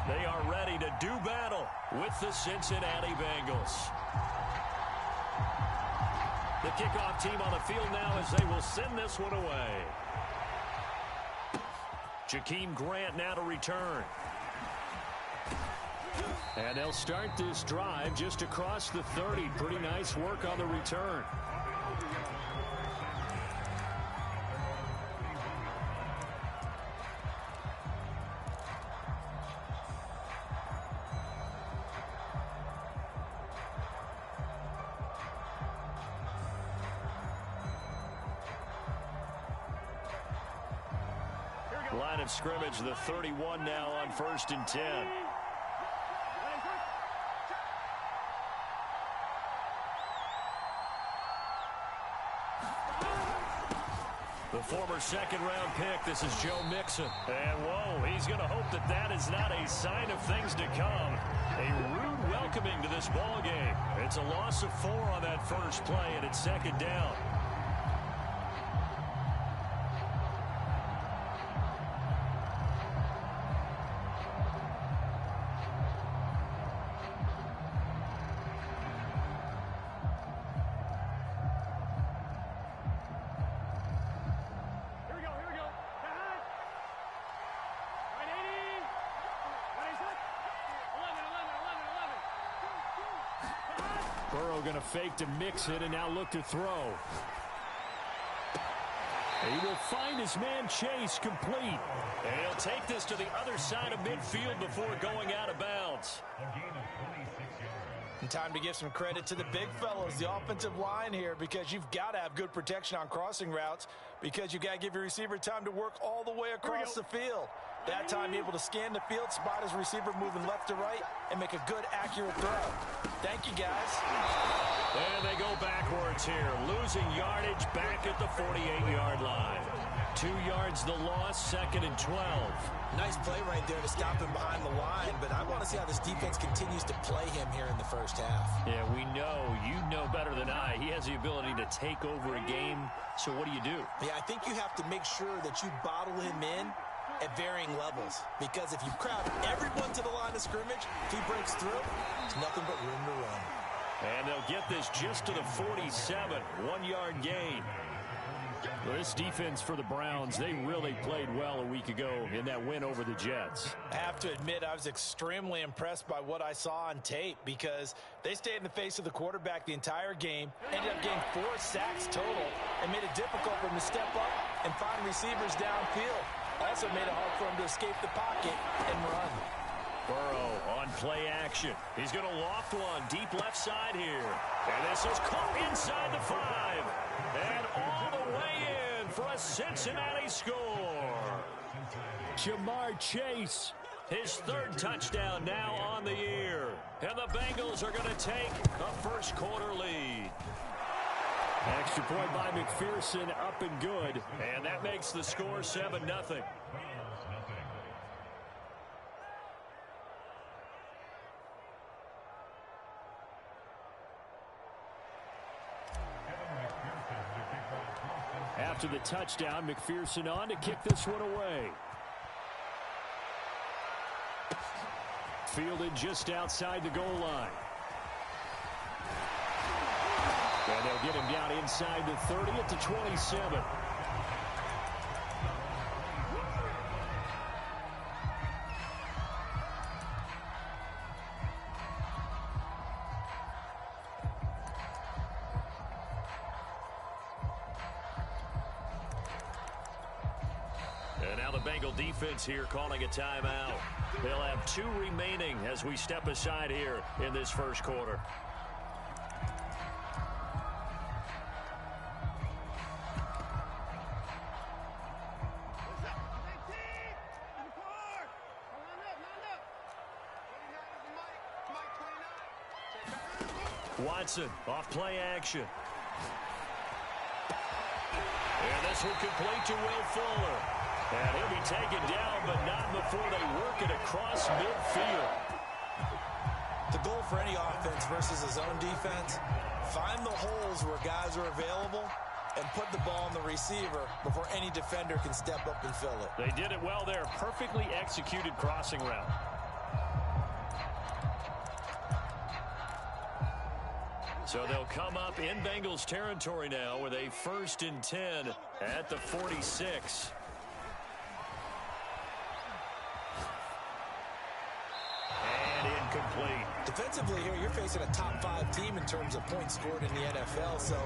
They are ready to do battle with the Cincinnati Bengals. The kickoff team on the field now as they will send this one away. Jakeem Grant now to return. And they'll start this drive just across the 30. Pretty nice work on the return. Line of scrimmage, the 31 now on 1st and 10. The former second-round pick, this is Joe Mixon. And, whoa, he's going to hope that that is not a sign of things to come. A rude welcoming to this ball game. It's a loss of 4 on that first play, and it's 2nd down. Burrow going to fake to Mixon and now look to throw. He will find his man Chase complete. And he'll take this to the other side of midfield before going out of bounds. And time to give some credit to the big fellows, the offensive line here, because you've got to have good protection on crossing routes, because you've got to give your receiver time to work all the way across the field. That time able to scan the field, spot his receiver moving left to right, and make a good, accurate throw. Thank you, guys. And they go backwards here, losing yardage back at the 48-yard line. 2 yards the loss, 2nd and 12. Nice play right there to stop him behind the line, but I want to see how this defense continues to play him here in the first half. Yeah, we know. You know better than I. He has the ability to take over a game, so what do? Yeah, I think you have to make sure that you bottle him in at varying levels, because if you crowd everyone to the line of scrimmage, if he breaks through, there's nothing but room to run. And they'll get this just to the 47, 1-yard gain. Well, this defense for the Browns, they really played well a week ago in that win over the Jets. I have to admit, I was extremely impressed by what I saw on tape, because they stayed in the face of the quarterback the entire game, ended up getting 4 sacks total, and made it difficult for him to step up and find receivers downfield. Also made it hard for him to escape the pocket and run. Burrow on play action. He's going to loft one deep left side here. And this is caught inside the 5. And all the way in for a Cincinnati score. Jamar Chase, his 3rd touchdown now on the year. And the Bengals are going to take a first-quarter lead. Extra point by McPherson, up and good. And that makes the score 7-0. After the touchdown, McPherson on to kick this one away. Fielded just outside the goal line. And they'll get him down inside the 30 at the 27. And now the Bengal defense here calling a timeout. They'll have 2 remaining as we step aside here in this first quarter. Watson off play action. And this will complete to Will Fuller. And he'll be taken down, but not before they work it across midfield. The goal for any offense versus his own defense, find the holes where guys are available and put the ball on the receiver before any defender can step up and fill it. They did it well there. Perfectly executed crossing route. So they'll come up in Bengals territory now with a 1st and 10 at the 46. And incomplete. Defensively here, you're facing a top 5 team in terms of points scored in the NFL. So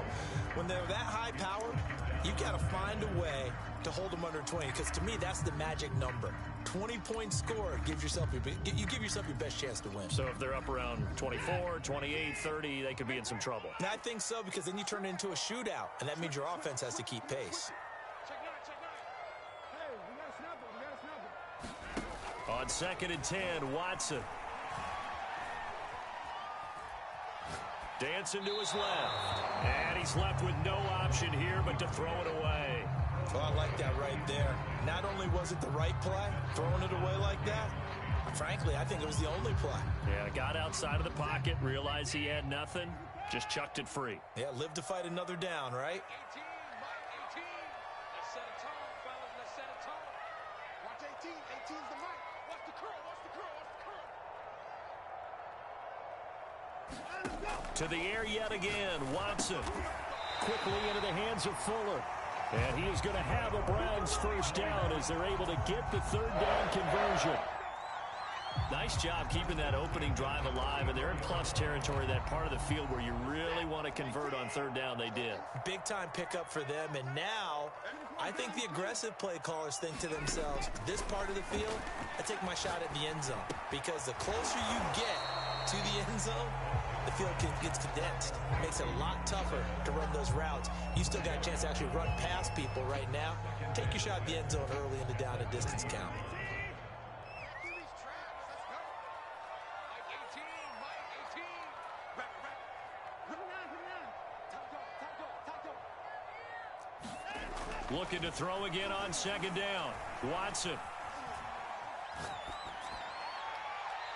when they're that high powered, you got to find a way to hold them under 20, because to me, that's the magic number. 20 points scored gives yourself you give yourself your best chance to win. So if they're up around 24, 28, 30, they could be in some trouble. And I think so, because then you turn it into a shootout, and that means your offense has to keep pace. On 2nd and 10, Watson. Dancing to his left. And he's left with no option here but to throw it away. Well, I like that right there. Not only was it the right play, throwing it away like that, frankly, I think it was the only play. Yeah, got outside of the pocket, realized he had nothing, just chucked it free. Yeah, live to fight another down, right? 18, Mike, 18. Let's set a tone, fellas. Let's set a tone. Watch 18. 18's the mic. Watch the curl. Watch the curl. Watch the curl. To the air yet again, Watson. Quickly into the hands of Fuller. And he is going to have a Browns 1st down as they're able to get the 3rd down conversion. Nice job keeping that opening drive alive, and they're in plus territory, that part of the field where you really want to convert on 3rd down. They did. Big time pickup for them, and now I think the aggressive play callers think to themselves, this part of the field, I take my shot at the end zone, because the closer you get to the end zone, the field gets condensed. It makes it a lot tougher to run those routes. You still got a chance to actually run past people right now. Take your shot at the end zone early in the down and distance count. Looking to throw again on 2nd down. Watson.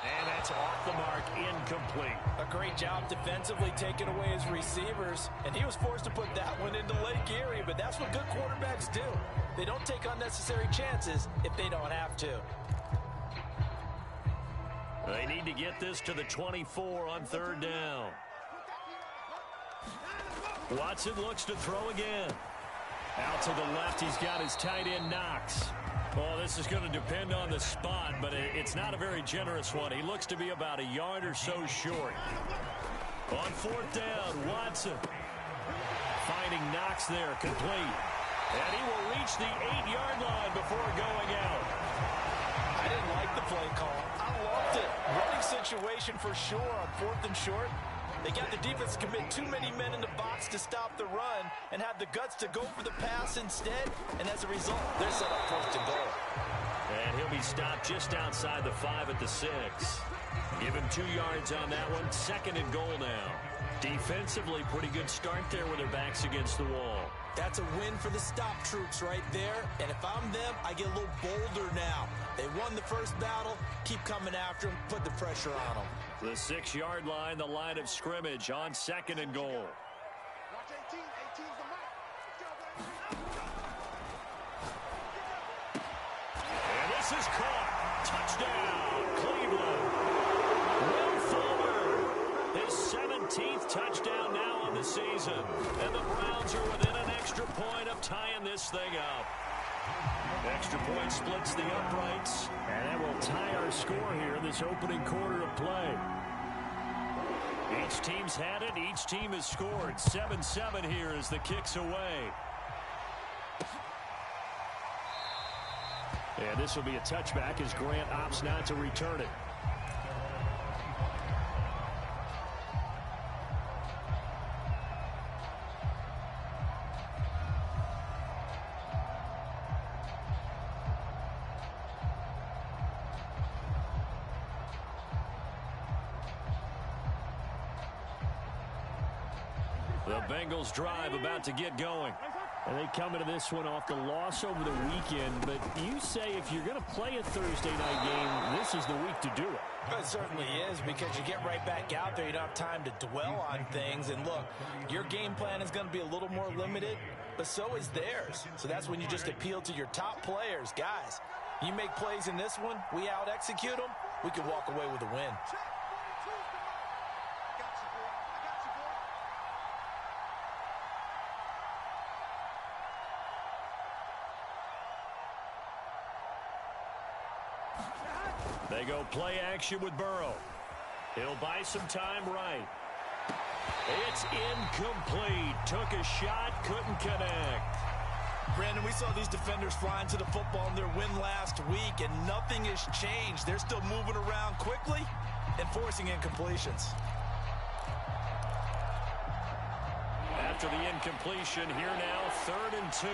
And that's off the mark, incomplete. A great job defensively taking away his receivers, and he was forced to put that one into Lake Erie, but that's what good quarterbacks do. They don't take unnecessary chances if they don't have to. They need to get this to the 24 on 3rd down. Watson looks to throw again. Out to the left, he's got his tight end, Knox. Well, this is going to depend on the spot, but it's not a very generous one. He looks to be about a yard or so short. On 4th down, Watson. Finding Knox there, complete. And he will reach the 8-yard line before going out. I didn't like the play call. I loved it. Running situation for sure on 4th and short. They got the defense to commit too many men in the box to stop the run and have the guts to go for the pass instead. And as a result, they're set up 1st and goal. And he'll be stopped just outside the 5 at the 6. Give him 2 yards on that one. 2nd and goal now. Defensively, pretty good start there with their backs against the wall. That's a win for the stop troops right there. And if I'm them, I get a little bolder now. They won the first battle. Keep coming after them. Put the pressure on them. The 6-yard line, the line of scrimmage on 2nd and goal. Watch 18. 18's the mic. And this is caught. Touchdown, Cleveland. Will Fuller, his 17th touchdown now on the season. And the Browns are within an extra point of tying this thing up. Extra point splits the uprights, and that will tie our score here in this opening quarter of play. Each team's had it. Each team has scored. 7-7 here as the kick's away. And this will be a touchback as Grant opts not to return it. The Bengals drive about to get going. And they come into this one off the loss over the weekend. But you say if you're going to play a Thursday night game, this is the week to do it. It certainly is, because you get right back out there. You don't have time to dwell on things. And look, your game plan is going to be a little more limited, but so is theirs. So that's when you just appeal to your top players. Guys, you make plays in this one, we out-execute them, we can walk away with a win. They go play action with Burrow. He'll buy some time right. It's incomplete. Took a shot, couldn't connect. Brandon, we saw these defenders flying to the football in their win last week, and nothing has changed. They're still moving around quickly and forcing incompletions. After the incompletion, here now, 3rd and 2.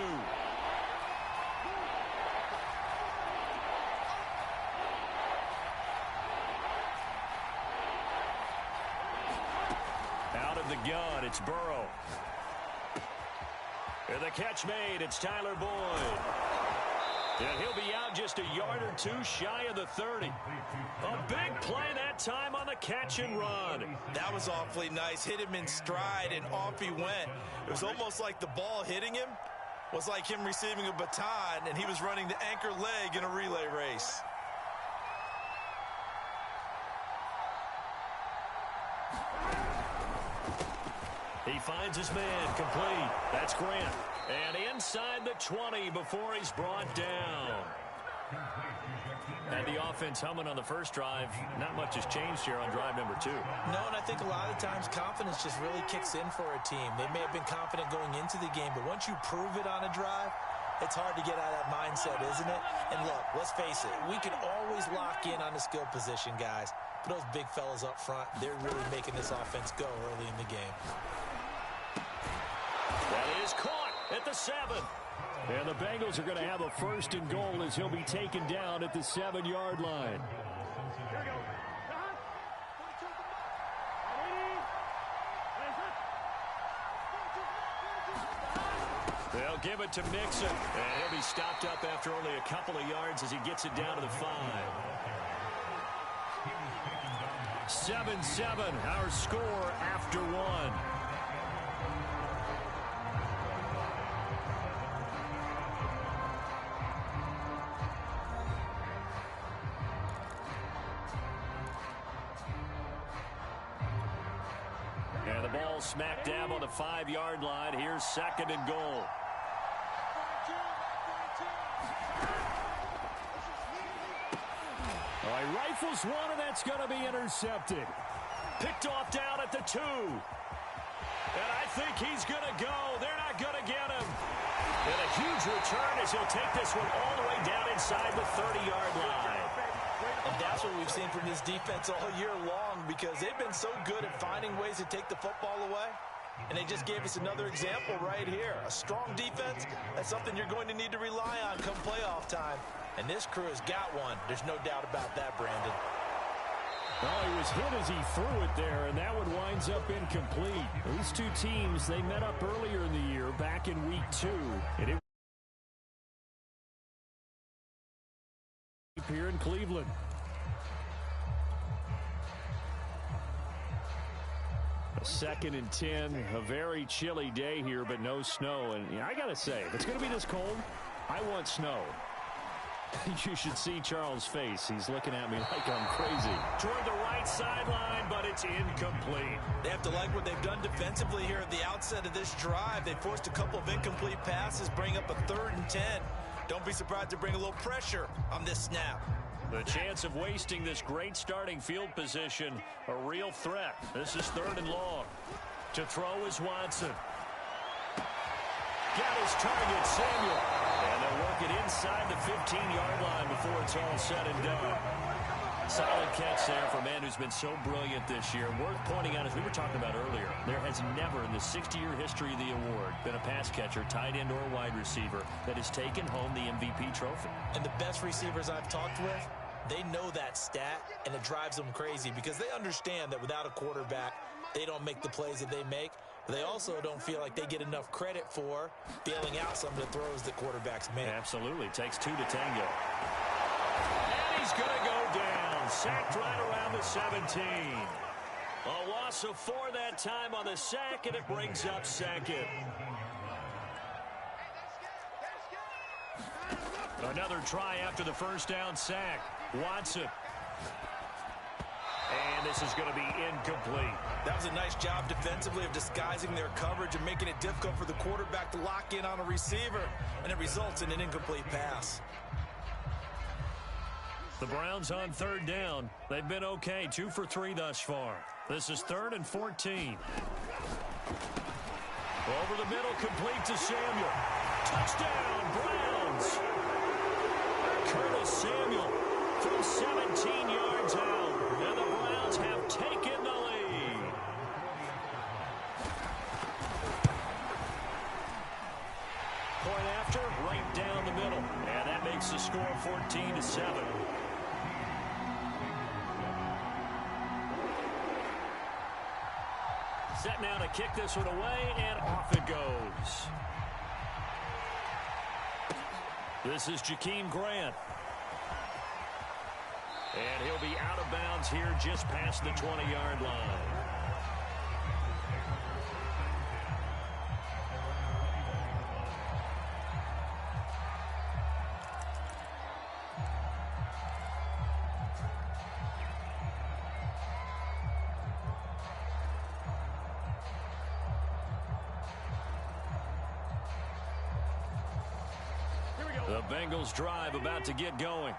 Out of the gun, it's Burrow. And the catch made, it's Tyler Boyd. And he'll be out just a yard or two shy of the 30. A big play that time on the catch and run. That was awfully nice. Hit him in stride, and off he went. It was almost like the ball hitting him was like him receiving a baton, and he was running the anchor leg in a relay race. He finds his man, complete. That's Grant. And inside the 20 before he's brought down. And the offense humming on the first drive. Not much has changed here on drive number 2. No, and I think a lot of times confidence just really kicks in for a team. They may have been confident going into the game, but once you prove it on a drive, it's hard to get out of that mindset, isn't it? And look, let's face it, we can always lock in on the skill position, guys. But those big fellas up front, they're really making this offense go early in the game. That is caught at the 7. And the Bengals are going to have a 1st and goal as he'll be taken down at the 7-yard line. They'll give it to Mixon. And he'll be stopped up after only a couple of yards as he gets it down to the 5. 7-7, our score after 1. And the ball smack dab on the 5-yard line. Here's 2nd and goal. All right, rifles one, and that's going to be intercepted. Picked off down at the 2. And I think he's going to go. They're not going to get him. And a huge return as he'll take this one all the way down inside the 30-yard line. And that's what we've seen from this defense all year long, because they've been so good at finding ways to take the football away. And they just gave us another example right here. A strong defense, that's something you're going to need to rely on come playoff time. And this crew has got one. There's no doubt about that, Brandon. Well, he was hit as he threw it there, and that one winds up incomplete. These two teams, they met up earlier in the year, back in week 2. And it here in Cleveland. A 2nd and 10, a very chilly day here, but no snow. And I got to say, if it's going to be this cold, I want snow. You should see Charles' face. He's looking at me like I'm crazy. Toward the right sideline, but it's incomplete. They have to like what they've done defensively here at the outset of this drive. They forced a couple of incomplete passes, bring up a 3rd and 10. Don't be surprised to bring a little pressure on this snap. The chance of wasting this great starting field position, a real threat. This is 3rd and long. To throw is Watson. Got his target, Samuel. And they'll work it inside the 15-yard line before it's all said and done. Solid catch there for a man who's been so brilliant this year. Worth pointing out, as we were talking about earlier, there has never in the 60-year history of the award been a pass catcher, tight end, or wide receiver that has taken home the MVP trophy. And the best receivers I've talked with, they know that stat, and it drives them crazy because they understand that without a quarterback, they don't make the plays that they make. They also don't feel like they get enough credit for bailing out some of the throws that quarterbacks make. Absolutely. Takes 2 to tango. And he's going to go down. Sacked right around the 17. A loss of 4 that time on the sack, and it brings up 2nd. Another try after the first down sack. Watson. And this is going to be incomplete. That was a nice job defensively of disguising their coverage and making it difficult for the quarterback to lock in on a receiver, and it results in an incomplete pass. The Browns on third down. They've been okay, 2 for 3 thus far. This is 3rd and 14. Over the middle, complete to Samuel. Touchdown, Browns. Curtis Samuel from 17 yards out. And the Browns have taken the lead. Point after, right down the middle. And that makes the score 14-7. Set now to kick this one away, and off it goes. This is Jakeem Grant. And he'll be out of bounds here just past the 20-yard line. The Bengals drive about to get going.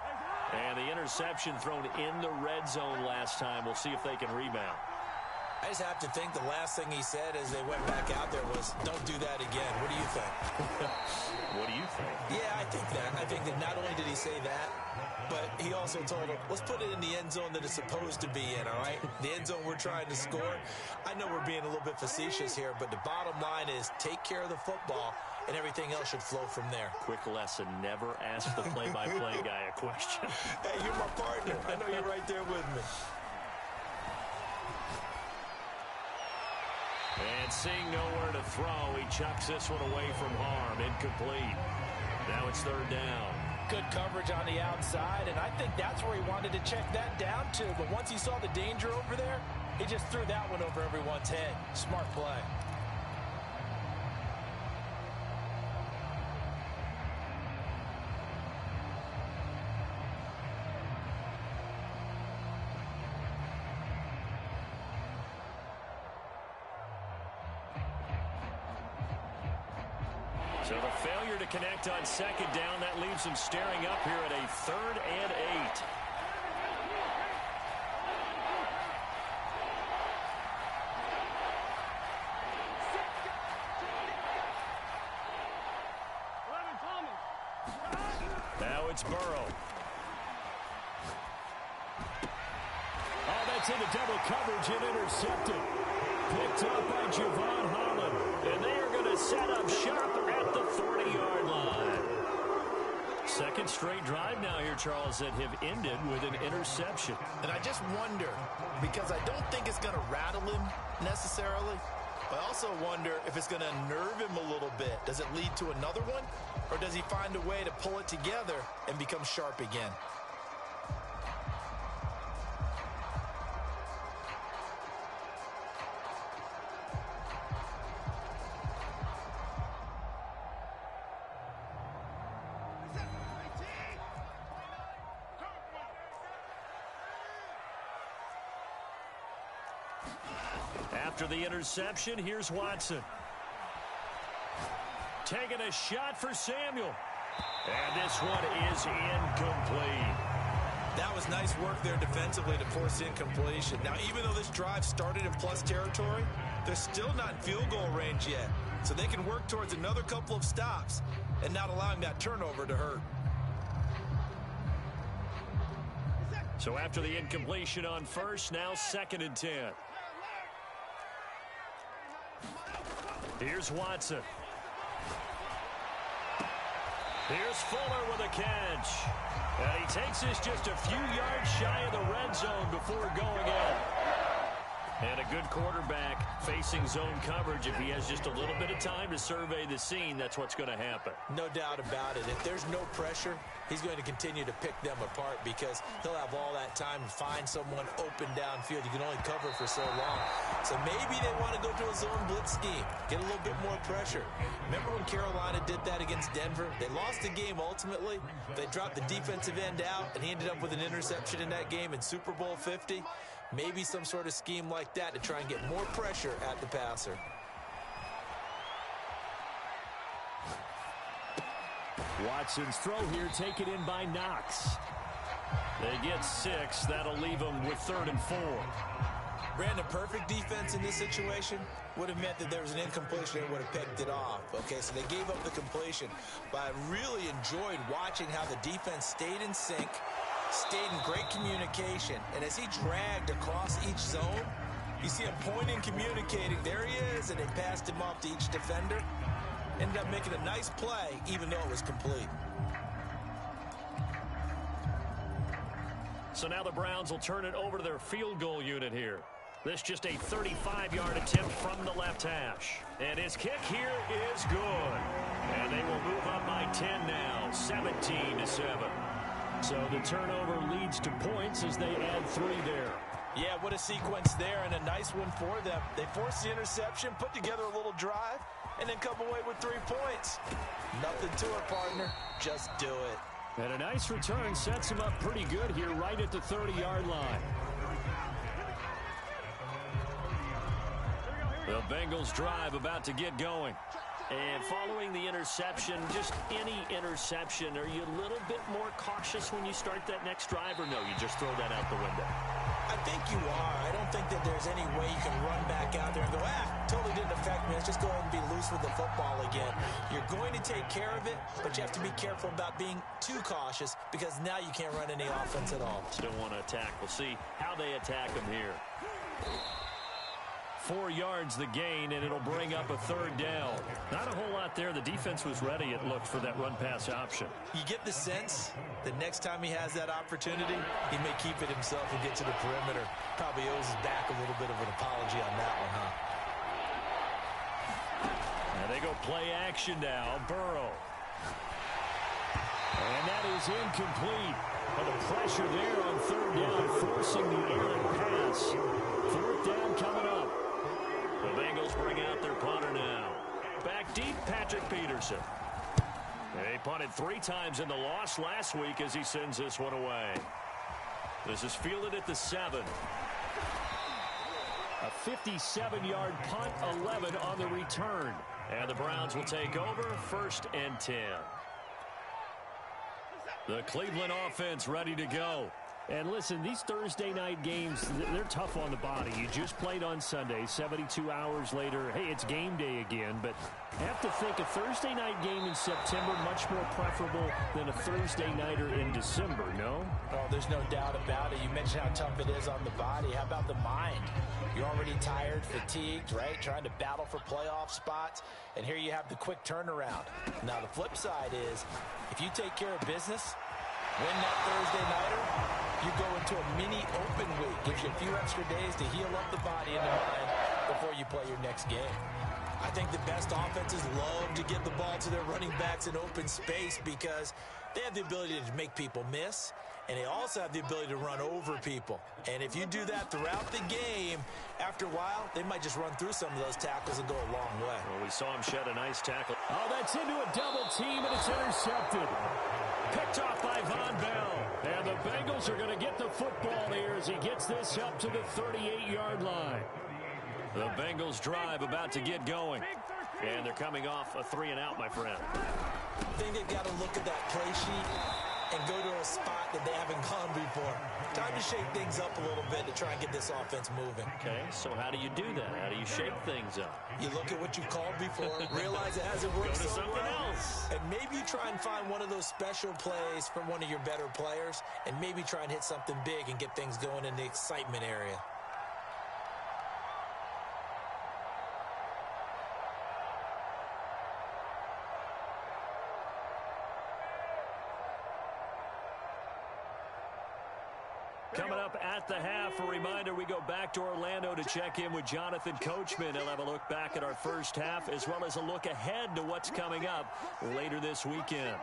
And the interception thrown in the red zone last time. We'll see if they can rebound. I just have to think the last thing he said as they went back out there was, don't do that again. What do you think? What do you think? Yeah, I think that. I think that not only did he say that, but he also told them, let's put it in the end zone that it's supposed to be in, all right? The end zone we're trying to score. I know we're being a little bit facetious here, but the bottom line is take care of the football, and everything else should flow from there. Quick lesson, never ask the play-by-play guy a question. Hey, you're my partner. I know you're right there with me. And seeing nowhere to throw, he chucks this one away from harm. Incomplete. Now it's 3rd down. Good coverage on the outside, and I think that's where he wanted to check that down to. But once he saw the danger over there, he just threw that one over everyone's head. Smart play. So the failure to connect on 2nd down, that leaves them staring up here at a 3rd and 8. Now it's Burrow. Oh, that's into double coverage and intercepted. Picked up by Javon Holland. And they are going to set up shop at the 40-yard line. 2nd straight drive now here, Charles, that have ended with an interception. And I just wonder, because I don't think it's going to rattle him necessarily, but I also wonder if it's going to unnerve him a little bit. Does it lead to another one? Or does he find a way to pull it together and become sharp again? After the interception, here's Watson. Taking a shot for Samuel. And this one is incomplete. That was nice work there defensively to force incompletion. Now, even though this drive started in plus territory, they're still not in field goal range yet. So they can work towards another couple of stops and not allowing that turnover to hurt. So after the incompletion on 1st, now 2nd and 10. Here's Watson. Here's Fuller with a catch. And he takes this just a few yards shy of the red zone before going in. And a good quarterback facing zone coverage. If he has just a little bit of time to survey the scene, that's what's going to happen. No doubt about it. If there's no pressure, he's going to continue to pick them apart because he'll have all that time to find someone open downfield. You can only cover for so long. So maybe they want to go to a zone blitz scheme, get a little bit more pressure. Remember when Carolina did that against Denver? They lost the game ultimately. They dropped the defensive end out, and he ended up with an interception in that game in Super Bowl 50. Maybe some sort of scheme like that to try and get more pressure at the passer. Watson's throw here taken in by Knox. They get 6. That'll leave them with 3rd and 4. Brandon, perfect defense in this situation would have meant that there was an incompletion and would have picked it off. Okay, so they gave up the completion. But I really enjoyed watching how the defense stayed in sync, stayed in great communication. And as he dragged across each zone, you see him pointing, communicating. There he is, and they passed him off to each defender. Ended up making a nice play, even though it was complete. So now the Browns will turn it over to their field goal unit here. This just a 35-yard attempt from the left hash. And his kick here is good. And they will move up by 10 now, 17-7. So the turnover leads to points as they add 3 there. Yeah, what a sequence there, and a nice one for them. They forced the interception, put together a little drive, and then come away with 3 points. Nothing to it, partner. Just do it. And a nice return sets him up pretty good here right at the 30-yard line. The Bengals drive about to get going. And following the interception, just any interception, are you a little bit more cautious when you start that next drive, or no, you just throw that out the window? I think you are. I don't think that there's any way you can run back out there and go, totally didn't affect me. Let's just go ahead and be loose with the football again. You're going to take care of it, but you have to be careful about being too cautious because now you can't run any offense at all. Still want to attack. We'll see how they attack them here. 4 yards the gain, and it'll bring up a 3rd down. Not a whole lot there. The defense was ready, it looked, for that run-pass option. You get the sense that next time he has that opportunity, he may keep it himself and get to the perimeter. Probably owes his back a little bit of an apology on that one, huh? And they go play action now. Burrow. And that is incomplete. But the pressure there on 3rd down, forcing the errant pass. 4th down coming up. The Bengals bring out their punter now. Back deep, Patrick Peterson. They punted 3 times in the loss last week as he sends this one away. This is fielded at the 7. A 57-yard punt, 11 on the return. And the Browns will take over, 1st and 10. The Cleveland offense ready to go. And listen, these Thursday night games, they're tough on the body. You just played on Sunday, 72 hours later. Hey, it's game day again. But I have to think a Thursday night game in September much more preferable than a Thursday nighter in December, no? Oh, there's no doubt about it. You mentioned how tough it is on the body. How about the mind? You're already tired, fatigued, right? Trying to battle for playoff spots. And here you have the quick turnaround. Now, the flip side is, if you take care of business, win that Thursday nighter, you go into a mini open week. Gives you a few extra days to heal up the body and the mind before you play your next game. I think the best offenses love to get the ball to their running backs in open space because they have the ability to make people miss, and they also have the ability to run over people. And if you do that throughout the game, after a while, they might just run through some of those tackles and go a long way. Well, we saw him shed a nice tackle. Oh, that's into a double team, and it's intercepted. Picked off by Von Bell. And the Bengals are going to get the football here as he gets this up to the 38-yard line. The Bengals drive about to get going. And they're coming off a 3-and-out, my friend. I think they've got to look at that play sheet and go to a spot that they haven't gone before. Time to shake things up a little bit to try and get this offense moving. Okay, so how do you do that? How do you shake things up? You look at what you called before, realize it hasn't worked Go to so something well, else. and maybe you try and find one of those special plays from one of your better players, and maybe try and hit something big and get things going in the excitement area. Coming up at the half, a reminder, we go back to Orlando to check in with Jonathan Coachman. He'll have a look back at our first half as well as a look ahead to what's coming up later this weekend.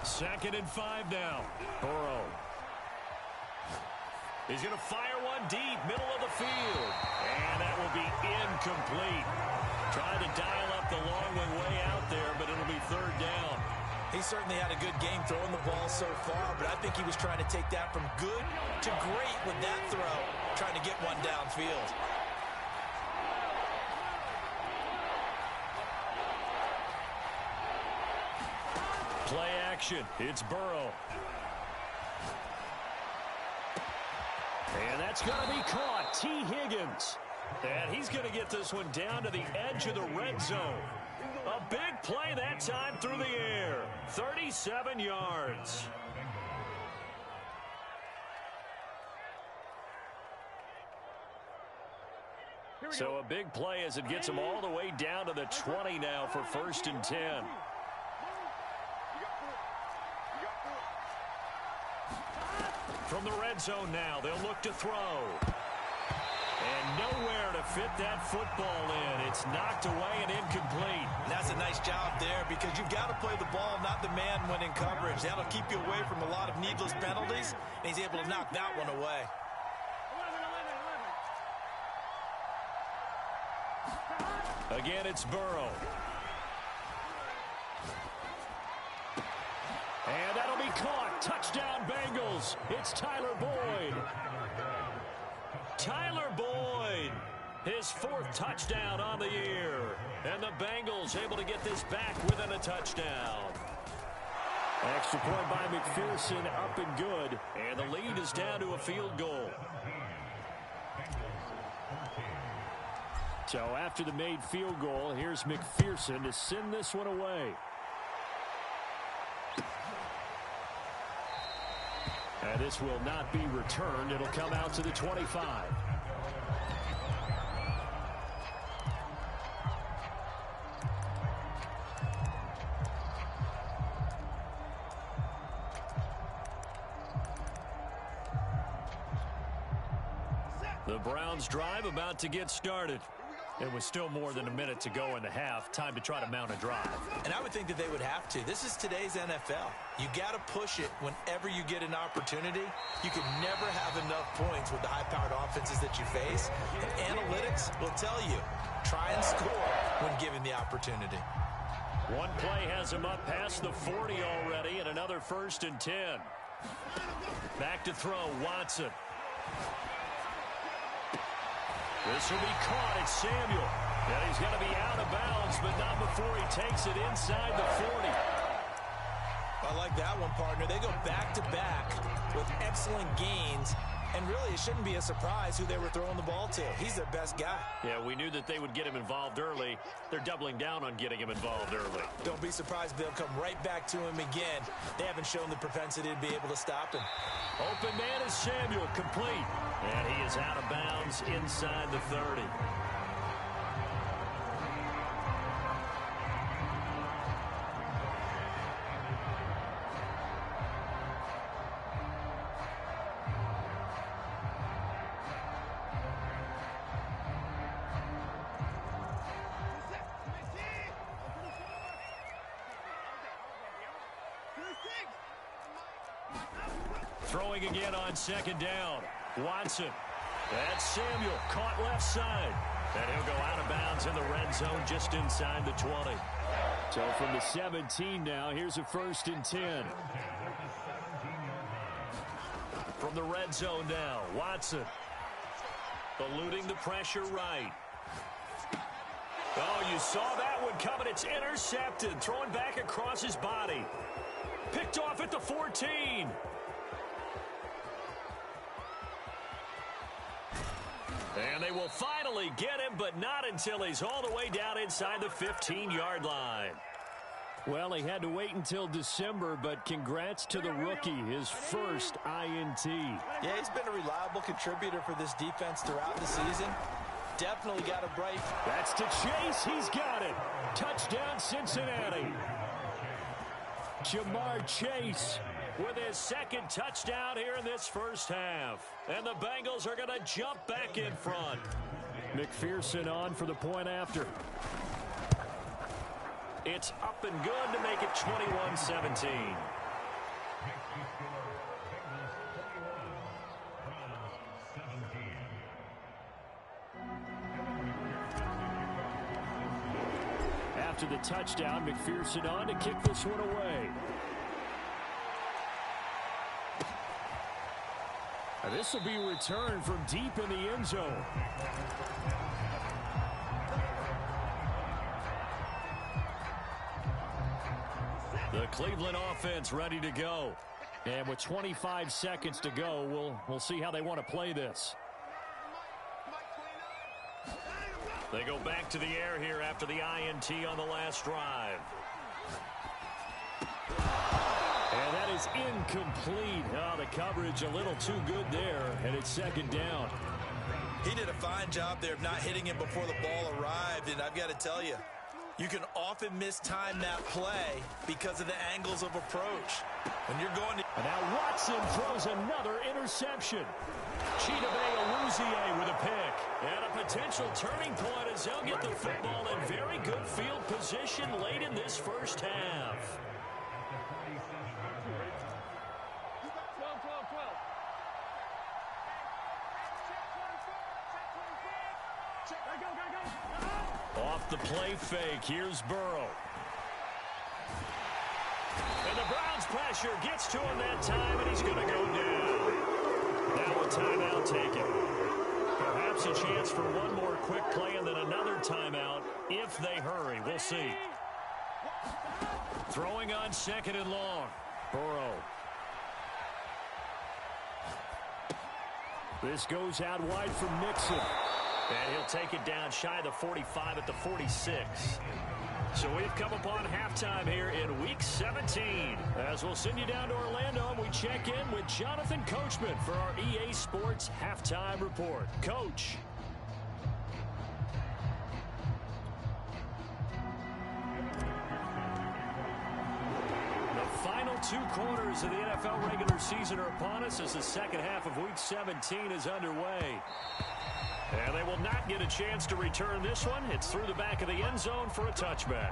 Second and 5 now. Burrow. He's going to fire one deep, middle of the field. And that will be incomplete. Trying to dial up the long one way out there, but it'll be 3rd down. He certainly had a good game throwing the ball so far, but I think he was trying to take that from good to great with that throw, trying to get one downfield. action. It's Burrow. And that's going to be caught. T. Higgins. And he's going to get this one down to the edge of the red zone. A big play that time through the air. 37 yards. So a big play as it gets him all the way down to the 20 now for 1st and 10. From the red zone now, they'll look to throw. And nowhere to fit that football in. It's knocked away and incomplete. And that's a nice job there because you've got to play the ball, not the man when in coverage. That'll keep you away from a lot of needless penalties, and he's able to knock that one away. Again, it's Burrow. And that'll be caught. Touchdown, Bengals. It's Tyler Boyd. Tyler Boyd, his 4th touchdown on the year. And the Bengals able to get this back within a touchdown. Extra point by McPherson, up and good. And the lead is down to a field goal. So after the made field goal, here's McPherson to send this one away. And this will not be returned. It'll come out to the 25. The Browns drive about to get started. It was still more than a minute to go in the half. Time to try to mount a drive. And I would think that they would have to. This is today's NFL. You got to push it whenever you get an opportunity. You can never have enough points with the high-powered offenses that you face. And analytics will tell you, try and score when given the opportunity. One play has him up past the 40 already, and another 1st and 10. Back to throw, Watson. This will be caught. It's Samuel. And he's going to be out of bounds, but not before he takes it inside the 40. I like that one, partner. They go back-to-back with excellent gains. And really, it shouldn't be a surprise who they were throwing the ball to. He's their best guy. Yeah, we knew that they would get him involved early. They're doubling down on getting him involved early. Don't be surprised they'll come right back to him again. They haven't shown the propensity to be able to stop him. Open man is Samuel, complete. And he is out of bounds inside the 30. Throwing again on 2nd down. Watson. That's Samuel, caught left side. And he'll go out of bounds in the red zone just inside the 20. So from the 17 now, here's a 1st and 10. From the red zone now, Watson. Eluding the pressure right. Oh, you saw that one coming. It's intercepted. Throwing back across his body. Picked off at the 14. And they will finally get him, but not until he's all the way down inside the 15-yard line. Well, he had to wait until December, but congrats to the rookie, his first INT. Yeah, he's been a reliable contributor for this defense throughout the season. Definitely got a bright. That's to Chase. He's got it. Touchdown, Cincinnati. Jamar Chase with his 2nd touchdown here in this first half. And the Bengals are going to jump back in front. McPherson on for the point after. It's up and good to make it 21-17. After the touchdown, McPherson on to kick this one away. This will be returned from deep in the end zone. The Cleveland offense ready to go. And with 25 seconds to go, we'll see how they want to play this. They go back to the air here after the INT on the last drive. And that is incomplete. Oh, the coverage a little too good there, and it's second down. He did a fine job there of not hitting him before the ball arrived, and I've got to tell you, you can often mistime that play because of the angles of approach. When you're going to... And now Watson throws another interception. Chidobe Awuzie with a pick. And a potential turning point as they'll get the football in very good field position late in this first half. Off the play fake, here's Burrow. And the Browns pressure gets to him that time, and he's going to go down. Now a timeout taken. Perhaps a chance for one more quick play and then another timeout if they hurry. We'll see. Throwing on second and long. Burrow. This goes out wide for Mixon. And he'll take it down shy of the 45 at the 46. So we've come upon halftime here in Week 17. As we'll send you down to Orlando, and we check in with Jonathan Coachman for our EA Sports Halftime Report. Coach. The final two quarters of the NFL regular season are upon us as the second half of Week 17 is underway. And they will not get a chance to return this one. It's through the back of the end zone for a touchback.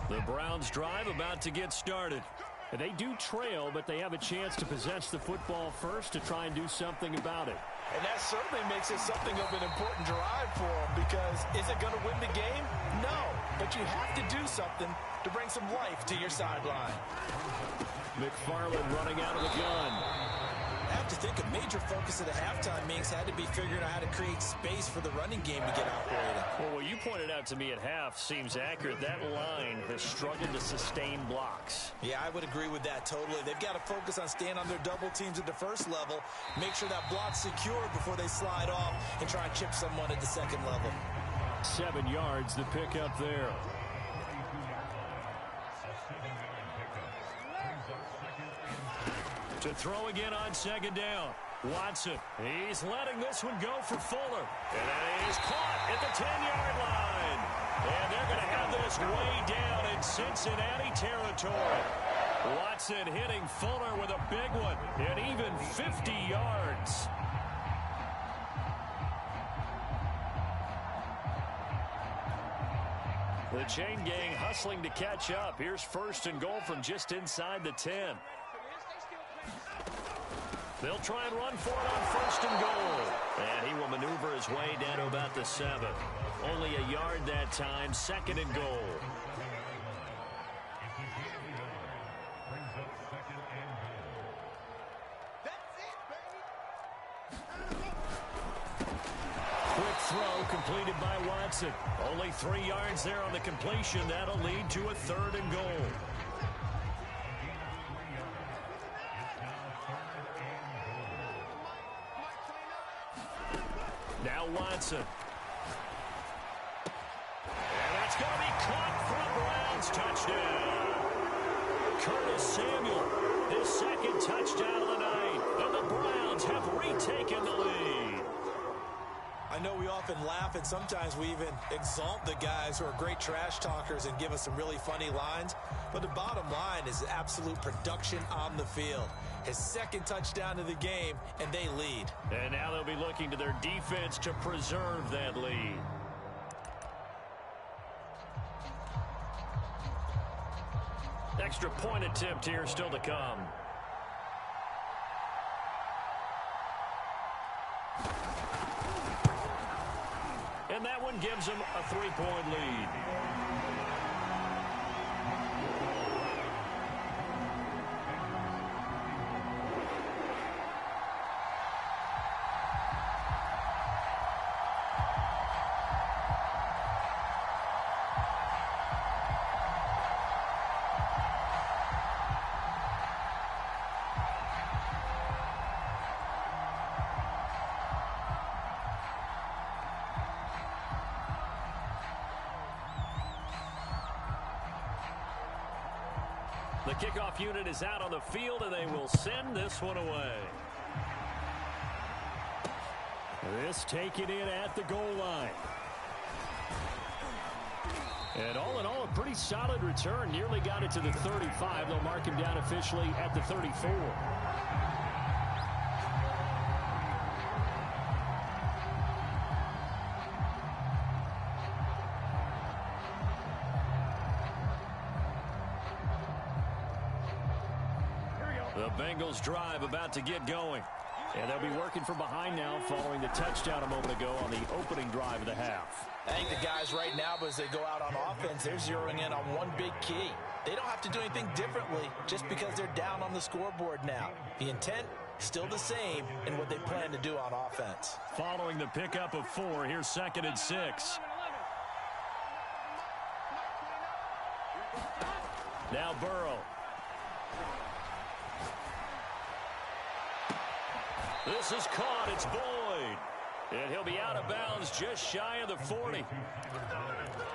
The Browns drive about to get started. They do trail, but they have a chance to possess the football first to try and do something about it. And that certainly makes it something of an important drive for them, because is it going to win the game? No, but you have to do something to bring some life to your sideline. McFarland running out of the gun. I have to think a major focus of the halftime meetings had to be figuring out how to create space for the running game to get operating. Well, what you pointed out to me at half seems accurate. That line has struggled to sustain blocks. Yeah, I would agree with that totally. They've got to focus on staying on their double teams at the first level, make sure that block's secure before they slide off and try and chip someone at the second level. 7 yards the pickup there. To throw again on second down. Watson, he's letting this one go for Fuller. And that is caught at the 10-yard line. And they're going to have this way down in Cincinnati territory. Watson hitting Fuller with a big one at even 50 yards. The chain gang hustling to catch up. Here's first and goal from just inside the 10. They'll try and run for it on first and goal. And he will maneuver his way down to about the 7. Only a yard that time, second and goal. Quick throw completed by Watson. Only 3 yards there on the completion. That'll lead to a third and goal. Now Watson. And that's going to be caught for a Browns touchdown. Curtis Samuel, his second touchdown of the night. And the Browns have retaken the lead. I know we often laugh, and sometimes we even exalt the guys who are great trash talkers and give us some really funny lines. But the bottom line is absolute production on the field. His second touchdown of the game, and they lead. And now they'll be looking to their defense to preserve that lead. Extra point attempt here still to come. And that one gives them a 3-point lead. The kickoff unit is out on the field, and they will send this one away. This taken in at the goal line. And all in all, a pretty solid return. Nearly got it to the 35. They'll mark him down officially at the 34. The Bengals drive about to get going. And they'll be working from behind now following the touchdown a moment ago on the opening drive of the half. I think the guys right now, as they go out on offense, they're zeroing in on one big key. They don't have to do anything differently just because they're down on the scoreboard now. The intent, still the same in what they plan to do on offense. Following the pickup of 4, here's 2nd and 6. Now Burrow. This is caught. It's Boyd. And he'll be out of bounds just shy of the 40.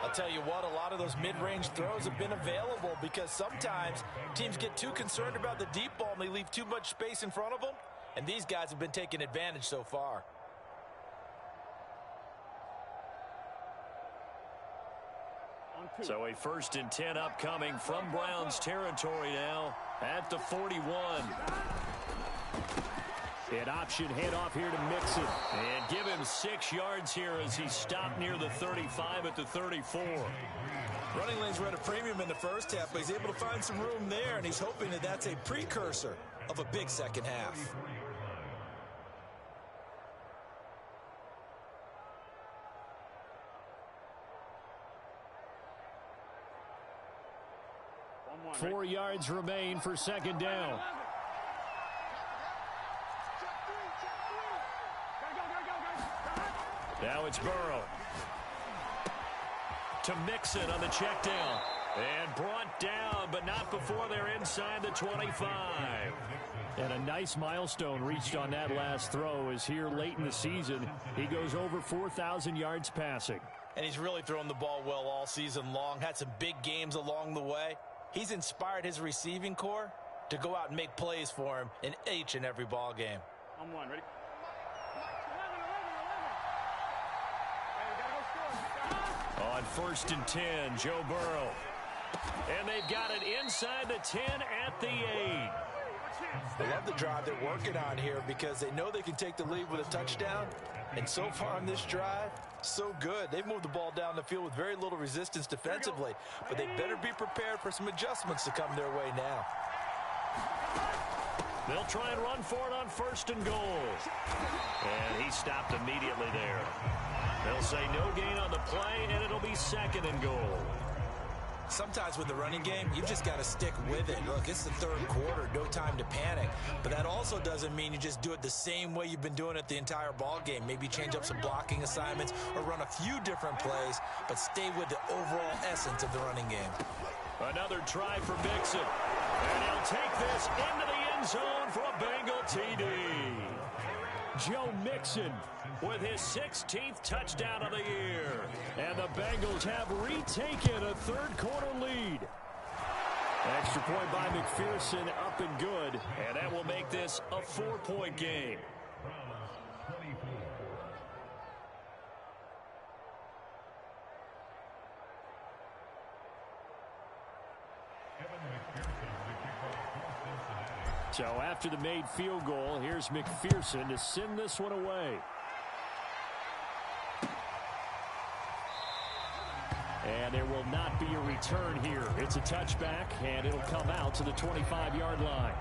I'll tell you what, a lot of those mid-range throws have been available because sometimes teams get too concerned about the deep ball and they leave too much space in front of them. And these guys have been taking advantage so far. So a 1st and 10 upcoming from Browns territory now at the 41. An option handoff here to Mixon. And give him 6 yards here as he stopped near the 35 at the 34. Running lanes were at a premium in the first half, but he's able to find some room there, and he's hoping that that's a precursor of a big second half. Right? 4 yards remain for 2nd down. Now it's Burrow. To Mixon on the check down. And brought down, but not before they're inside the 25. And a nice milestone reached on that last throw as here late in the season, he goes over 4,000 yards passing. And he's really thrown the ball well all season long. Had some big games along the way. He's inspired his receiving corps to go out and make plays for him in each and every ball game. On 1, ready? On 1st and 10, Joe Burrow. And they've got it inside the 10 at the 8. I love the drive they're working on here because they know they can take the lead with a touchdown. And so far on this drive, so good. They've moved the ball down the field with very little resistance defensively. But they better be prepared for some adjustments to come their way now. They'll try and run for it on 1st and goal. And he stopped immediately there. They'll say no gain on the play, and it'll be 2nd and goal. Sometimes with the running game, you've just got to stick with it. Look, it's the 3rd quarter, no time to panic. But that also doesn't mean you just do it the same way you've been doing it the entire ball game. Maybe change up some blocking assignments or run a few different plays, but stay with the overall essence of the running game. Another try for Mixon. And he'll take this into the end zone for a Bengal TD. Joe Mixon with his 16th touchdown of the year. And the Bengals have retaken a 3rd quarter lead. Extra point by McPherson, up and good. And that will make this a 4-point game. So after the made field goal, here's McPherson to send this one away. And there will not be a return here. It's a touchback, and it'll come out to the 25-yard line.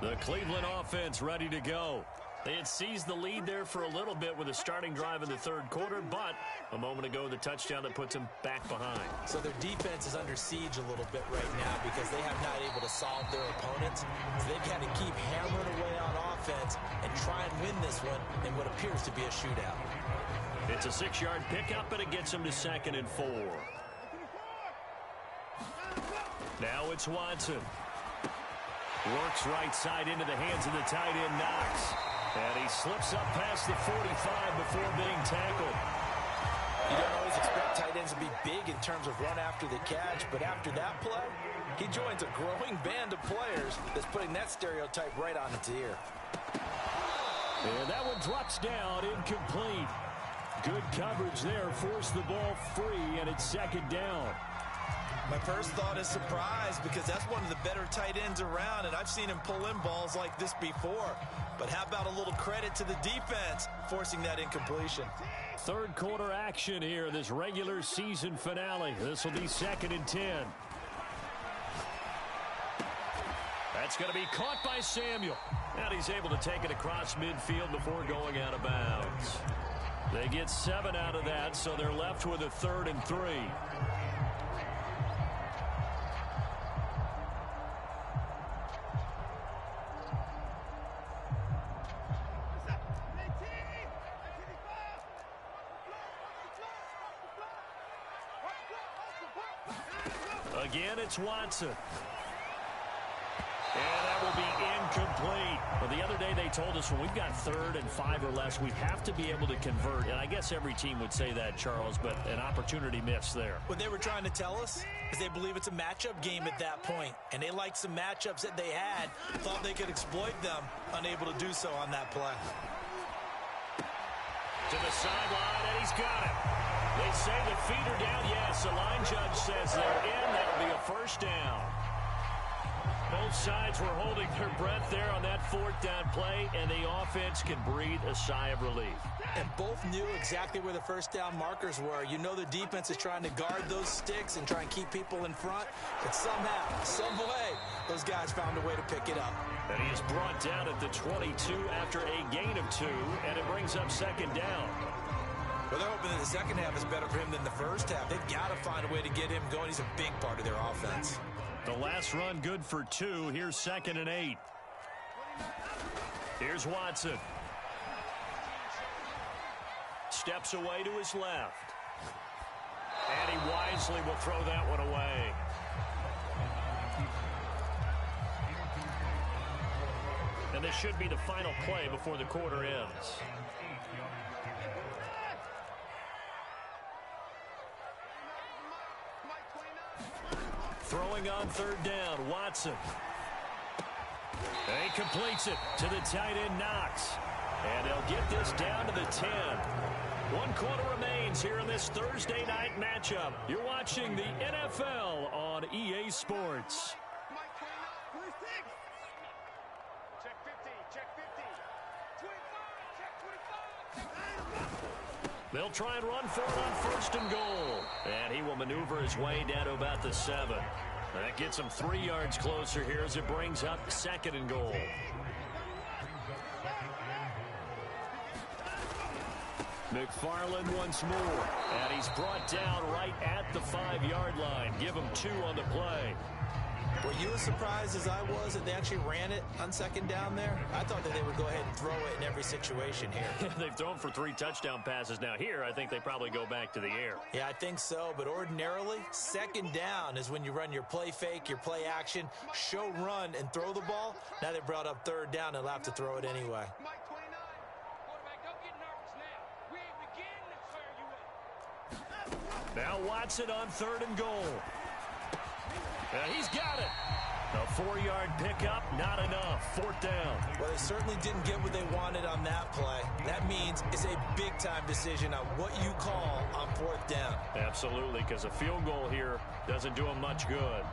The Cleveland offense ready to go. They had seized the lead there for a little bit with a starting drive in the 3rd quarter, but a moment ago, the touchdown that puts them back behind. So their defense is under siege a little bit right now because they have not able to solve their opponents. So they've got to keep hammering away on offense and try and win this one in what appears to be a shootout. It's a 6-yard pickup, and it gets them to 2nd and 4. Now it's Watson. Works right side into the hands of the tight end, Knox. And he slips up past the 45 before being tackled. You don't always expect tight ends to be big in terms of run after the catch, but after that play, he joins a growing band of players that's putting that stereotype right on its ear. And that one drops down, incomplete. Good coverage there, forced the ball free, and it's second down. My first thought is surprise because that's one of the better tight ends around, and I've seen him pull in balls like this before. But how about a little credit to the defense forcing that incompletion? Third quarter action here, this regular season finale. This will be 2nd and 10. That's going to be caught by Samuel. And he's able to take it across midfield before going out of bounds. They get 7 out of that, so they're left with a 3rd and 3. Again, it's Watson. And that will be incomplete. Well, the other day they told us when we've got 3rd and 5 or less, we have to be able to convert. And I guess every team would say that, Charles, but an opportunity missed there. What they were trying to tell us is they believe it's a matchup game at that point. And they liked some matchups that they had, thought they could exploit them, unable to do so on that play. To the sideline, and he's got it. They say the feet are down. Yes, the line judge says they're in. That'll be a first down. Both sides were holding their breath there on that 4th down play, and the offense can breathe a sigh of relief. And both knew exactly where the first down markers were. You know the defense is trying to guard those sticks and try and keep people in front. But somehow, some way, those guys found a way to pick it up. And he is brought down at the 22 after a gain of 2, and it brings up 2nd down. Well, they're hoping that the second half is better for him than the first half. They've got to find a way to get him going. He's a big part of their offense. The last run good for 2. Here's 2nd and 8. Here's Watson. Steps away to his left. And he wisely will throw that one away. And this should be the final play before the quarter ends. Throwing on 3rd down, Watson. And he completes it to the tight end, Knox. And they'll get this down to the 10. 1 quarter remains here in this Thursday night matchup. You're watching the NFL on EA Sports. Check 50, check 50. 25, check 25. They'll try and run for it on 1st and goal. And he will maneuver his way down to about the 7. That gets him 3 yards closer here as it brings up 2nd and goal. McFarland once more. And he's brought down right at the 5-yard line. Give him 2 on the play. Were you as surprised as I was that they actually ran it on 2nd down there? I thought that they would go ahead and throw it in every situation here. They've thrown for 3 touchdown passes. Now here, I think they probably go back to the air. Yeah, I think so. But ordinarily, 2nd down is when you run your play fake, your play action, show run, and throw the ball. Now they brought up 3rd down and they'll have to throw it anyway. Mike 29. Quarterback, don't get nervous now. We ain't beginning to tear you up. Now Watson on 3rd and goal. He's got it. A 4-yard pickup, not enough. 4th down. Well, they certainly didn't get what they wanted on that play. That means it's a big-time decision on what you call on 4th down. Absolutely, because a field goal here doesn't do them much good.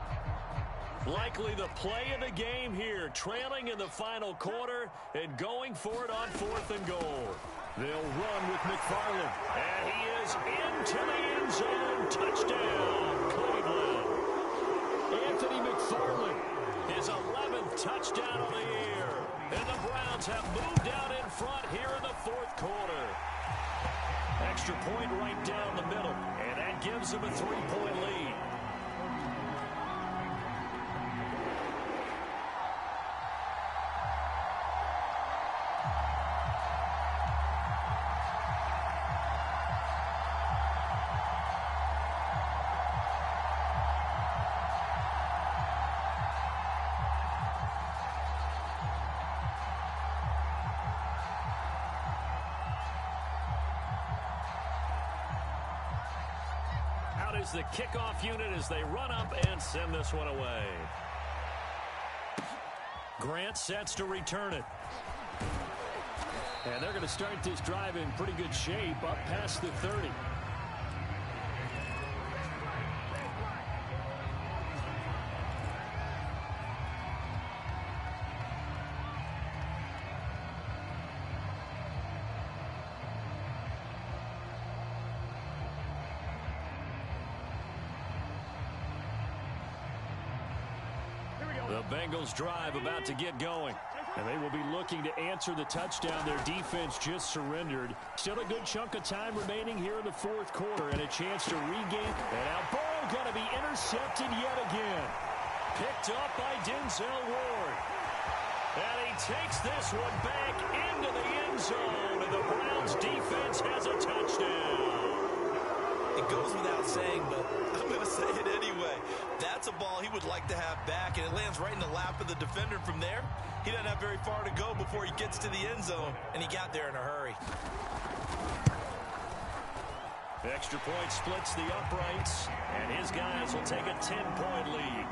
Likely the play of the game here, trailing in the final quarter and going for it on 4th and goal. They'll run with McFarland. And he is into the end zone. Touchdown, Cleveland. Anthony McFarland, his 11th touchdown of the year. And the Browns have moved out in front here in the 4th quarter. Extra point right down the middle, and that gives them a 3-point lead. is the kickoff unit as they run up and send this one away. Grant sets to return it. And they're going to start this drive in pretty good shape up past the 30. The Bengals drive about to get going. And they will be looking to answer the touchdown their defense just surrendered. Still a good chunk of time remaining here in the fourth quarter and a chance to regain. And now Burrow going to be intercepted yet again. Picked up by Denzel Ward. And he takes this one back into the end zone. And the Browns defense has a touchdown. It goes without saying, but I'm going to say it anyway. That's a ball he would like to have back, and it lands right in the lap of the defender from there. He doesn't have very far to go before he gets to the end zone, and he got there in a hurry. Extra point splits the uprights, and his guys will take a 10-point lead.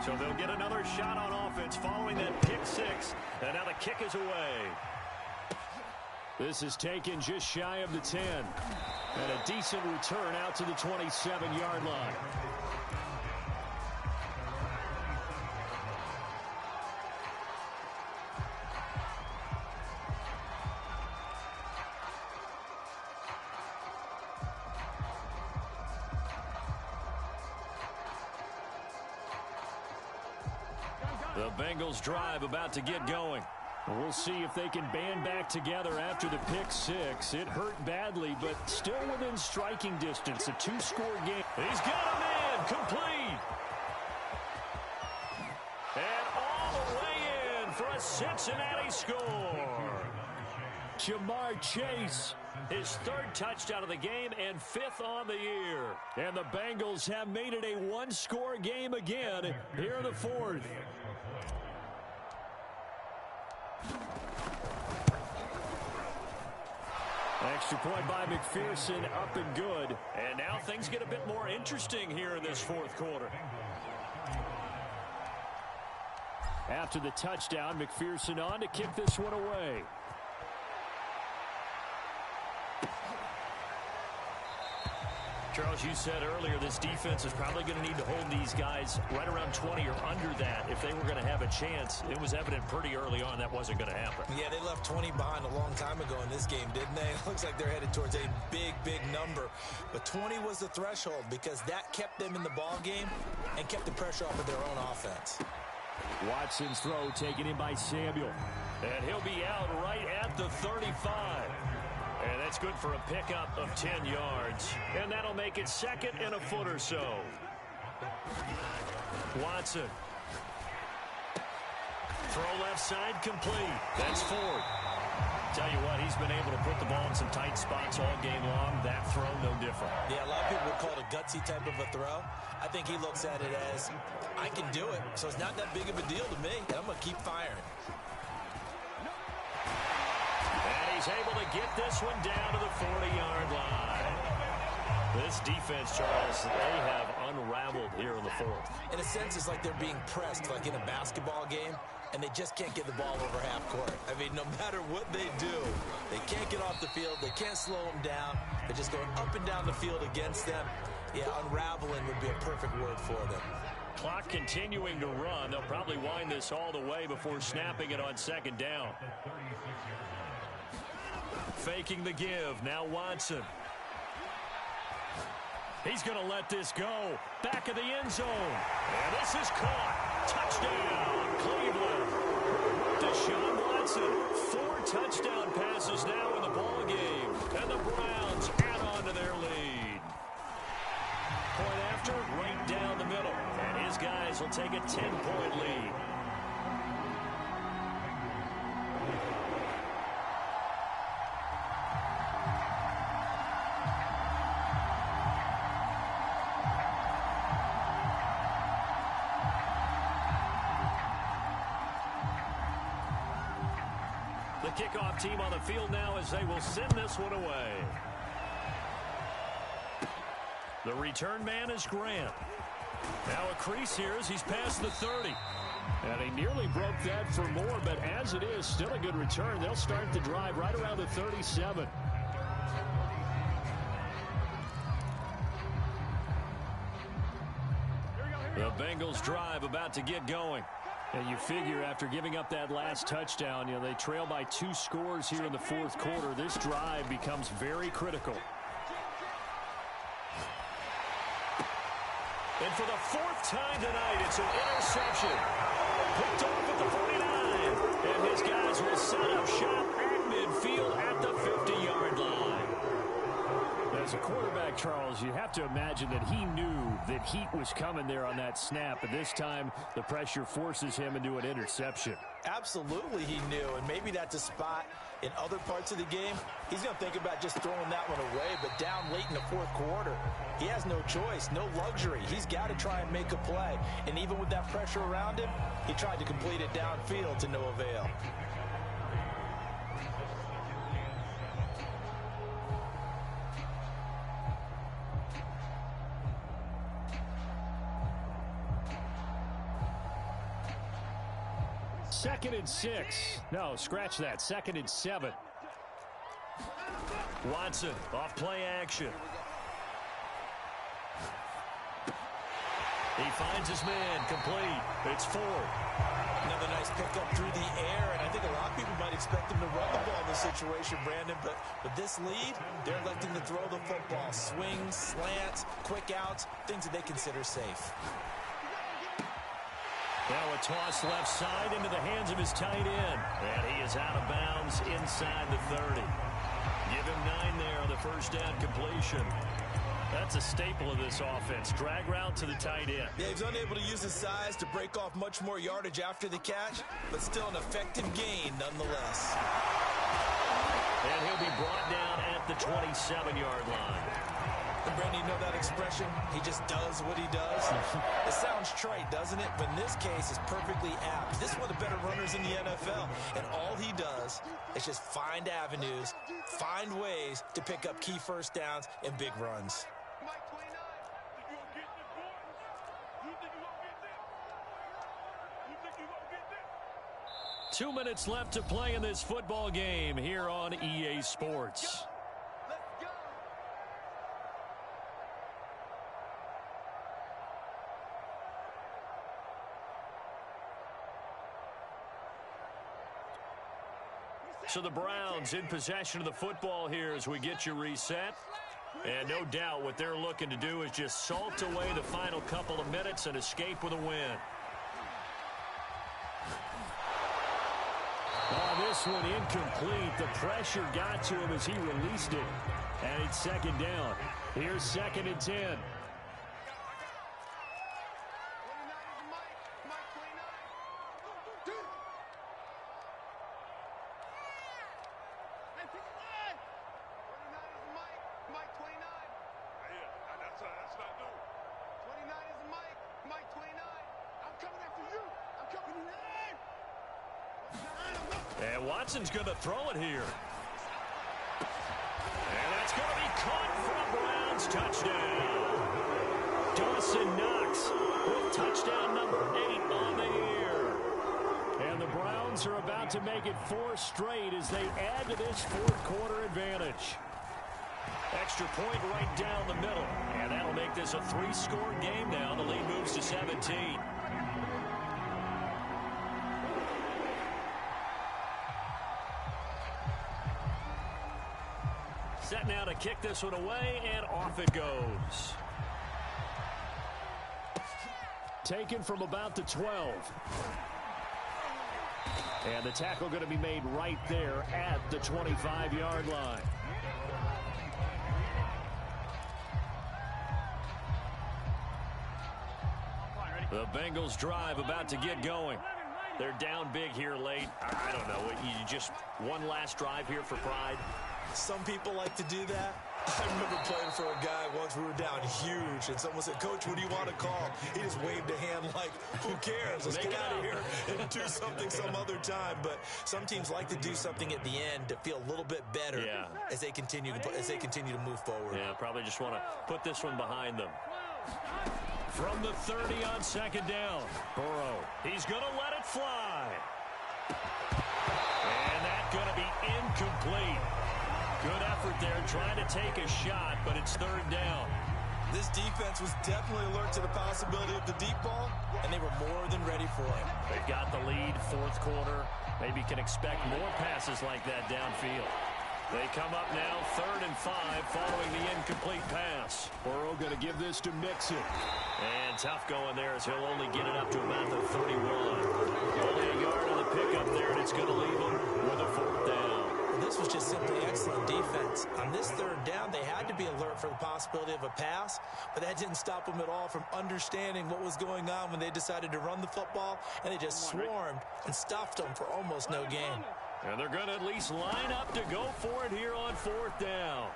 So they'll get another shot on offense following that pick six. And now the kick is away. This is taken just shy of the 10. And a decent return out to the 27-yard line. The Bengals drive about to get going. We'll see if they can band back together after the pick six. It hurt badly, but still within striking distance. A two-score game. He's got a man complete. And all the way in for a Cincinnati score. Jamar Chase, his third touchdown of the game and fifth on the year. And the Bengals have made it a one-score game again here in the fourth. Extra point by McPherson, up and good. And now things get a bit more interesting here in this fourth quarter. After the touchdown, McPherson on to kick this one away. Charles, you said earlier this defense is probably going to need to hold these guys right around 20 or under that if they were going to have a chance. It was evident pretty early on that wasn't going to happen. Yeah, they left 20 behind a long time ago in this game, didn't they? It looks like they're headed towards a big, big number. But 20 was the threshold because that kept them in the ball game and kept the pressure off of their own offense. Watson's throw taken in by Samuel. And he'll be out right at the 35. And that's good for a pickup of 10 yards. And that'll make it second and a foot or so. Watson. Throw left side complete. That's Ford. Tell you what, he's been able to put the ball in some tight spots all game long. That throw, no different. Yeah, a lot of people would call it a gutsy type of a throw. I think he looks at it as, I can do it, so it's not that big of a deal to me, and I'm going to keep firing. He's able to get this one down to the 40-yard line. This defense, Charles, they have unraveled here in the fourth. In a sense, it's like they're being pressed, like in a basketball game, and they just can't get the ball over half court. I mean, no matter what they do, they can't get off the field. They can't slow them down. They're just going up and down the field against them. Yeah, unraveling would be a perfect word for them. Clock continuing to run. They'll probably wind this all the way before snapping it on second down. Faking the give. Now Watson. He's going to let this go. Back of the end zone. And this is caught. Touchdown, Cleveland. Deshaun Watson. 4 touchdown passes now in the ball game. And the Browns add on to their lead. Point after, right down the middle. And his guys will take a 10-point lead. kickoff team on the field now as they will send this one away. The return man is Grant. Now a crease here as he's past the 30. And he nearly broke that for more, but as it is, still a good return. They'll start the drive right around the 37. The Bengals drive about to get going. And you figure after giving up that last touchdown, they trail by 2 scores here in the fourth quarter. This drive becomes very critical. And for the 4th time tonight, it's an interception. Picked off at the 49. And his guys will set up shop at midfield at the 50-yard line. As a quarterback, Charles, you have to imagine that he knew that heat was coming there on that snap. But this time, the pressure forces him into an interception. Absolutely he knew, and maybe that's a spot in other parts of the game. He's going to think about just throwing that one away, but down late in the fourth quarter, he has no choice, no luxury. He's got to try and make a play. And even with that pressure around him, he tried to complete it downfield to no avail. Second and 6. No, scratch that. 2nd and 7. Watson off play action. He finds his man complete. It's Ford. Another nice pickup through the air, and I think a lot of people might expect him to run the ball in this situation, Brandon, but with this lead, they're electing to throw the football. Swings, slants, quick outs, things that they consider safe. Now a toss left side into the hands of his tight end. And he is out of bounds inside the 30. Give him 9 there on the first down completion. That's a staple of this offense. Drag route to the tight end. Yeah, he's unable to use his size to break off much more yardage after the catch, but still an effective gain nonetheless. And he'll be brought down at the 27-yard line. And Brandon, you know that expression? He just does what he does. It sounds trite, doesn't it? But in this case, it's perfectly apt. This is one of the better runners in the NFL. And all he does is just find avenues, find ways to pick up key first downs and big runs. 2 minutes left to play in this football game here on EA Sports. So the Browns in possession of the football here as we get you reset. And no doubt what they're looking to do is just salt away the final couple of minutes and escape with a win. Oh, this one incomplete. The pressure got to him as he released it. And it's 2nd down. Here's 2nd and 10. And Watson's going to throw it here. And that's going to be caught for a Browns touchdown. Dawson Knox with touchdown number 8 on the year. And the Browns are about to make it 4 straight as they add to this fourth quarter advantage. Extra point right down the middle. And that'll make this a 3-score game now. The lead moves to 17. Set now to kick this one away, and off it goes. Taken from about the 12. And the tackle going to be made right there at the 25-yard line. The Bengals drive about to get going. They're down big here late. I don't know. You just one last drive here for pride. Some people like to do that. I remember playing for a guy once. We were down huge, and someone said, "Coach, what do you want to call?" He just waved a hand like, "Who cares? Let's get out of here and do something some other time." But some teams like to do something at the end to feel a little bit better as they continue to move forward. Yeah, probably just want to put this one behind them. From the 30 on second down, Burrow. He's going to let it fly. And that's going to be incomplete. Good effort there trying to take a shot, but it's third down. This defense was definitely alert to the possibility of the deep ball, and they were more than ready for it. They've got the lead, fourth quarter. Maybe can expect more passes like that downfield. They come up now, 3rd and 5, following the incomplete pass. Burrow going to give this to Mixon. And tough going there as he'll only get it up to about the 31. Only a yard on the pickup there, and it's going to leave him with a 4th down. This was just simply excellent defense. On this 3rd down, they had to be alert for the possibility of a pass, but that didn't stop them at all from understanding what was going on when they decided to run the football, and they just swarmed and stuffed them for almost no gain. And they're going to at least line up to go for it here on 4th down.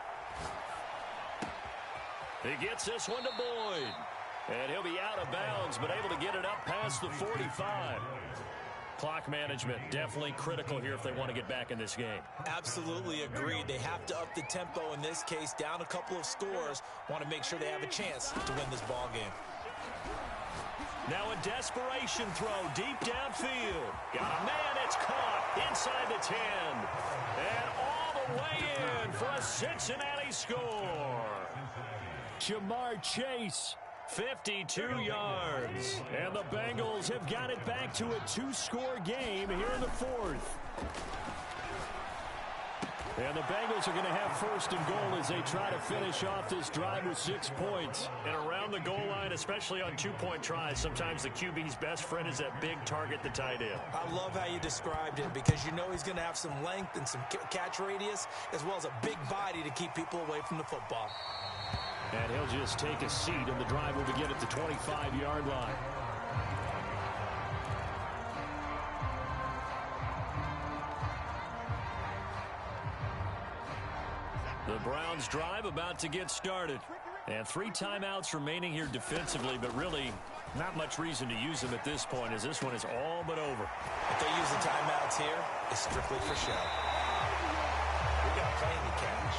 He gets this one to Boyd. And he'll be out of bounds, but able to get it up past the 45. Clock management definitely critical here if they want to get back in this game. Absolutely agreed. They have to up the tempo in this case, down a couple of scores. Want to make sure they have a chance to win this ball game. Now a desperation throw deep downfield. Got a man, it's caught inside the 10. And all the way in for a Cincinnati score. Jamar Chase, 52 yards. And the Bengals have got it back to a 2-score game here in the 4th. And the Bengals are going to have 1st and goal as they try to finish off this drive with 6 points. And around the goal line, especially on 2-point tries, sometimes the QB's best friend is that big target, the tight end. I love how you described it because you know he's going to have some length and some catch radius as well as a big body to keep people away from the football. And he'll just take a seat, and the drive will begin at the 25-yard line. The Browns drive about to get started. And 3 timeouts remaining here defensively, but really not much reason to use them at this point as this one is all but over. If they use the timeouts here, it's strictly for show. We got plenty to catch.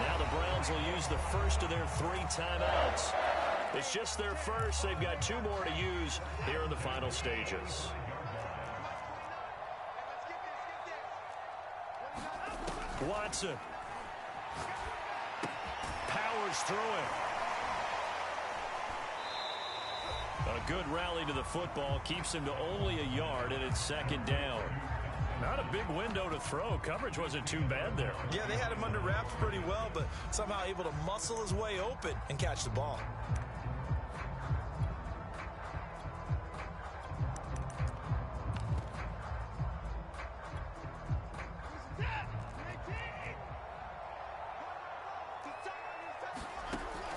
Now the Browns will use the first of their 3 timeouts. It's just their first. They've got 2 more to use here in the final stages. Watson. Powers through it. A good rally to the football keeps him to only a yard, and it's 2nd down. Not a big window to throw. Coverage wasn't too bad there. Yeah, they had him under wraps pretty well, but somehow able to muscle his way open and catch the ball.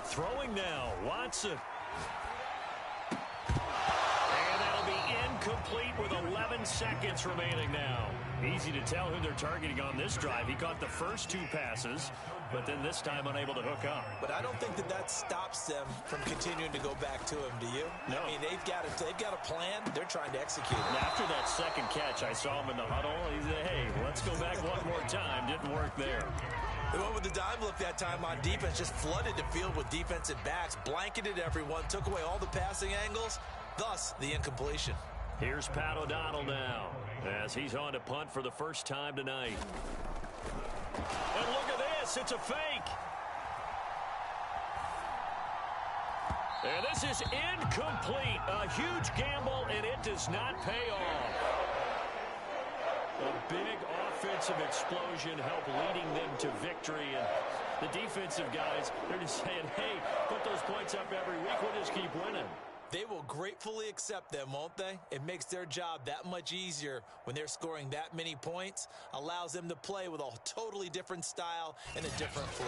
Throwing now, Watson. And that'll be incomplete with 11 seconds remaining now. Easy to tell who they're targeting on this drive. He caught the first 2 passes, but then this time unable to hook up. But I don't think that stops them from continuing to go back to him, do you? No. I mean, they've got a plan. They're trying to execute it. And after that 2nd catch, I saw him in the huddle. He said, hey, let's go back one more time. Didn't work there. They went with the dive look that time on defense, just flooded the field with defensive backs, blanketed everyone, took away all the passing angles, thus the incompletion. Here's Pat O'Donnell now as he's on to punt for the first time tonight. And look at this, it's a fake. And this is incomplete. A huge gamble, and it does not pay off. A big offensive explosion helped leading them to victory. And the defensive guys, they're just saying, hey, put those points up every week. We'll just keep winning. They will gratefully accept them, won't they? It makes their job that much easier when they're scoring that many points. Allows them to play with a totally different style and a different flow.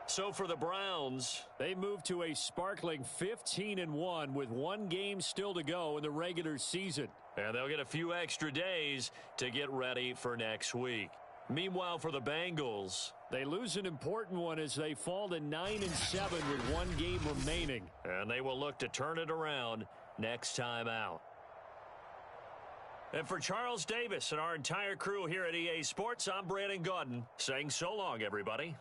So for the Browns, they move to a sparkling 15-1 with 1 game still to go in the regular season. And they'll get a few extra days to get ready for next week. Meanwhile, for the Bengals, they lose an important one as they fall to 9-7 with one game remaining. and they will look to turn it around next time out. And for Charles Davis and our entire crew here at EA Sports, I'm Brandon Gaudin saying so long, everybody.